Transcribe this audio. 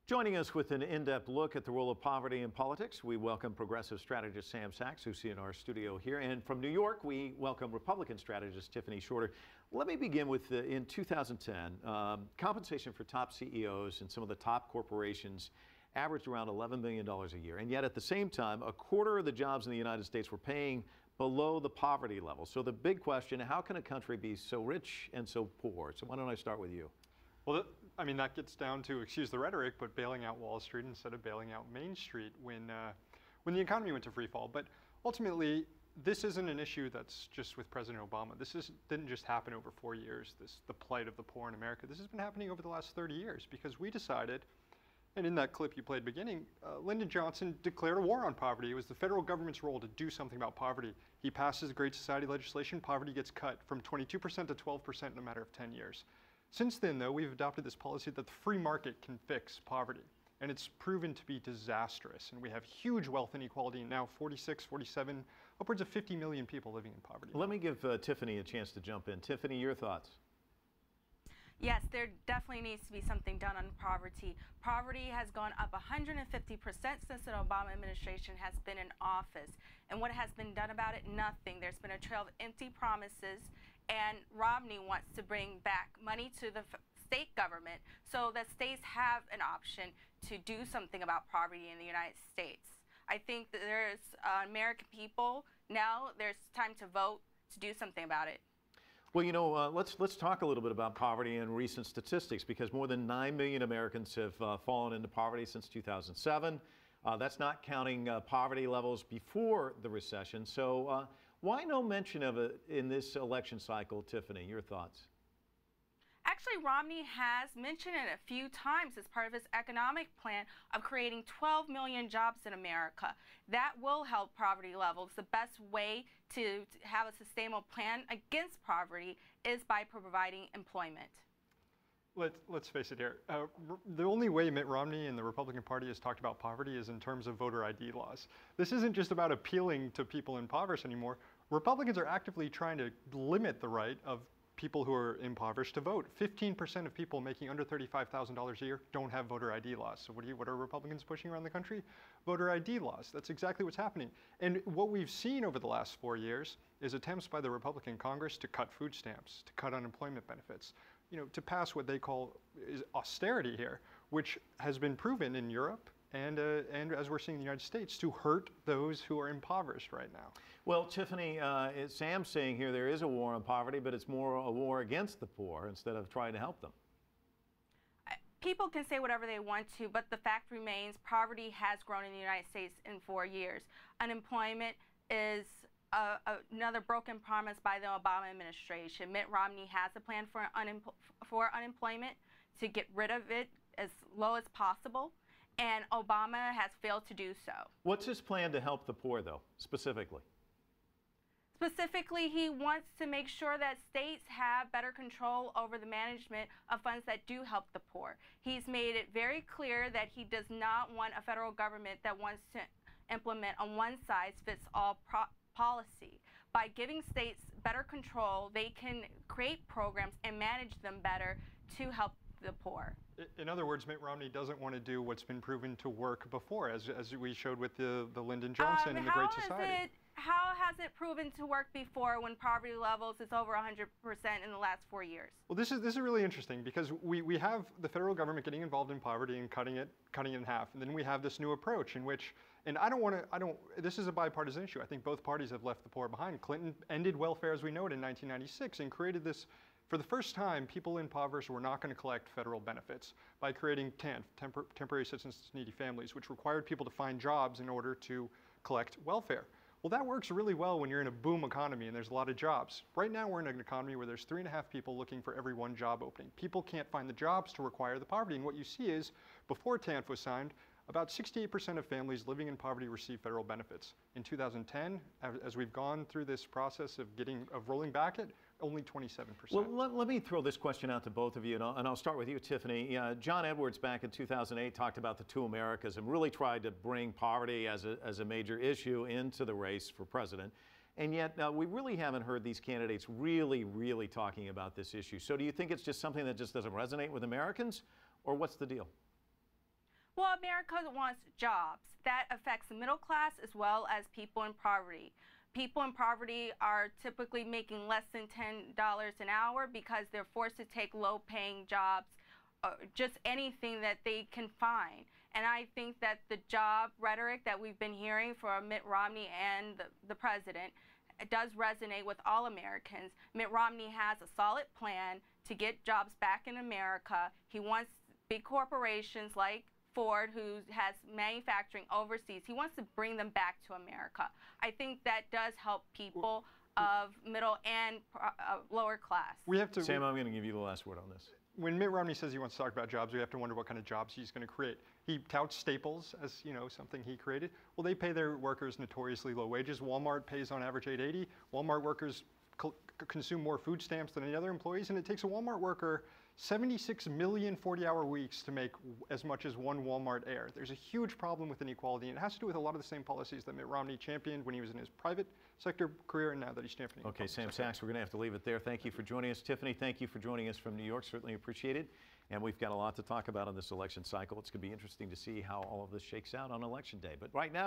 Joining us with an in-depth look at the role of poverty in politics, we welcome progressive strategist Sam Sachs, who's in our studio here. And from New York, we welcome Republican strategist Tiffany Shorter. Let me begin with, in 2010, compensation for top CEOs and some of the top corporations averaged around $11 million a year. And yet at the same time, a quarter of the jobs in the United States were paying below the poverty level. So the big question, how can a country be so rich and so poor? So why don't I start with you? Well, I mean, that gets down to, excuse the rhetoric, but bailing out Wall Street instead of bailing out Main Street when the economy went to free fall. But ultimately, this isn't an issue that's just with President Obama. Didn't just happen over 4 years, the plight of the poor in America. This has been happening over the last 30 years because we decided, and in that clip you played beginning, Lyndon Johnson declared a war on poverty. It was the federal government's role to do something about poverty. He passes the Great Society legislation. Poverty gets cut from 22% to 12% in a matter of 10 years. Since then, though, we've adopted this policy that the free market can fix poverty. And it's proven to be disastrous. And we have huge wealth inequality, now 46, 47, upwards of 50 million people living in poverty. Let me give Tiffany a chance to jump in. Tiffany, your thoughts? Yes, there definitely needs to be something done on poverty. Poverty has gone up 150% since the Obama administration has been in office. And what has been done about it? Nothing. There's been a trail of empty promises, and Romney wants to bring back money to the state government so that states have an option to do something about poverty in the United States. I think that there's American people, now there's time to vote to do something about it. Well, you know, let's talk a little bit about poverty and recent statistics, because more than 9 million Americans have fallen into poverty since 2007. That's not counting poverty levels before the recession. So why no mention of it in this election cycle, Tiffany? Your thoughts? Actually, Romney has mentioned it a few times as part of his economic plan of creating 12 million jobs in America. That will help poverty levels. The best way to have a sustainable plan against poverty is by providing employment. Let's face it here. The only way Mitt Romney and the Republican Party has talked about poverty is in terms of voter ID laws. This isn't just about appealing to people impoverished anymore. Republicans are actively trying to limit the right of people who are impoverished to vote. 15% of people making under $35,000 a year don't have voter ID laws. So what are Republicans pushing around the country? Voter ID laws. That's exactly what's happening. And what we've seen over the last 4 years is attempts by the Republican Congress to cut food stamps, to cut unemployment benefits, to pass what they call is austerity here, which has been proven in Europe and as we're seeing in the United States, to hurt those who are impoverished right now. Well, Tiffany, Sam's saying here there is a war on poverty, but it's more a war against the poor instead of trying to help them. People can say whatever they want to, but the fact remains poverty has grown in the United States in 4 years. Unemployment is another broken promise by the Obama administration. Mitt Romney has a plan for unemployment to get rid of it as low as possible, and Obama has failed to do so. What's his plan to help the poor, though, specifically? Specifically, he wants to make sure that states have better control over the management of funds that do help the poor. He's made it very clear that he does not want a federal government that wants to implement a one-size-fits-all policy. By giving states better control, they can create programs and manage them better to help the poor. In other words, Mitt Romney doesn't want to do what's been proven to work before, as we showed with the Lyndon Johnson and the Great Society. How has it proven to work before when poverty levels is over 100% in the last 4 years? Well, this is really interesting because we have the federal government getting involved in poverty and cutting it in half, and then we have this new approach in which, and this is a bipartisan issue. I think both parties have left the poor behind. Clinton ended welfare as we know it in 1996 and created this. For the first time, people impoverished were not going to collect federal benefits by creating TANF, temporary assistance to needy families, which required people to find jobs in order to collect welfare. Well, that works really well when you're in a boom economy and there's a lot of jobs. Right now, we're in an economy where there's 3.5 people looking for every 1 job opening. People can't find the jobs to require the poverty. And what you see is, before TANF was signed, about 68% of families living in poverty receive federal benefits. In 2010, as we've gone through this process of rolling back it, only 27%. Well, let me throw this question out to both of you, and I'll start with you, Tiffany. John Edwards back in 2008 talked about the two Americas and really tried to bring poverty as a major issue into the race for president. And yet we really haven't heard these candidates really talking about this issue. So do you think it's just something that just doesn't resonate with Americans, or what's the deal? Well, America wants jobs. That affects the middle class as well as people in poverty. People in poverty are typically making less than $10 an hour because they're forced to take low-paying jobs, just anything that they can find. And I think that the job rhetoric that we've been hearing from Mitt Romney and the president does resonate with all Americans. Mitt Romney has a solid plan to get jobs back in America. He wants big corporations like Ford, who has manufacturing overseas, he wants to bring them back to America. I think that does help people of middle and lower class. Sam, I'm going to give you the last word on this. When Mitt Romney says he wants to talk about jobs, we have to wonder what kind of jobs he's going to create. He touts Staples as, something he created. Well, they pay their workers notoriously low wages. Walmart pays on average $8.80. Walmart workers consume more food stamps than any other employees, and it takes a Walmart worker 76 million 40-hour weeks to make as much as one Walmart heir. There's a huge problem with inequality, and it has to do with a lot of the same policies that Mitt Romney championed when he was in his private sector career and now that he's championing. Okay, Sam Sachs, we're going to have to leave it there. Thank you for joining us. Tiffany, thank you for joining us from New York. Certainly appreciate it. And we've got a lot to talk about on this election cycle. It's going to be interesting to see how all of this shakes out on Election Day. But right now,